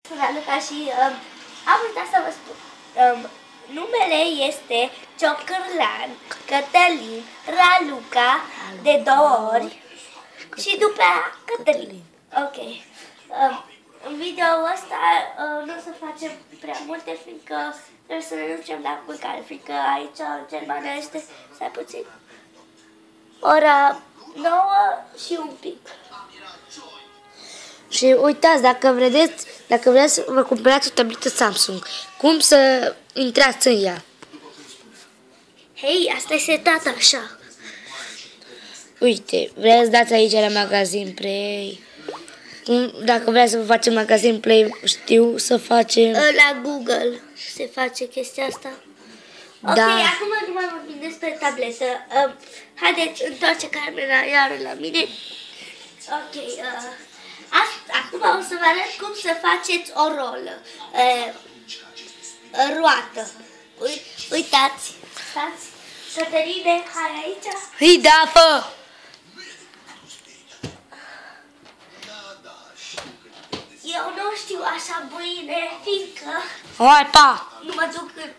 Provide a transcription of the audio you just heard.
Sunt Raluca și am uitat să vă spun. Numele este Ciocârlan, Cătălin, Raluca, de 2 ori și după aia Cătălin. Ok. În video ăsta nu o să facem prea multe, fiindcă trebuie să ne ducem la culcare, fiindcă aici în Germania este, stai puțin, ora 9 și un pic. Și uitați, dacă vreți să vă cumpărați o tabletă Samsung, cum să intrați în ea? Hei, asta e setată așa. Uite, vreți să dați aici la magazin Play. Dacă vreți să vă facem magazin Play, știu să facem. La Google se face chestia asta. Ok, Da. acum nu mai vorbim despre tabletă. Haideți, întoarce camera iară la mine. Ok, acum o să vă arăt cum să faceți o rolă. Roată. Uitați, stați. Cătăline, hai aici. Hei, da, fă! Eu nu știu așa bine, fiindcă Hai, pa! nu mă duc în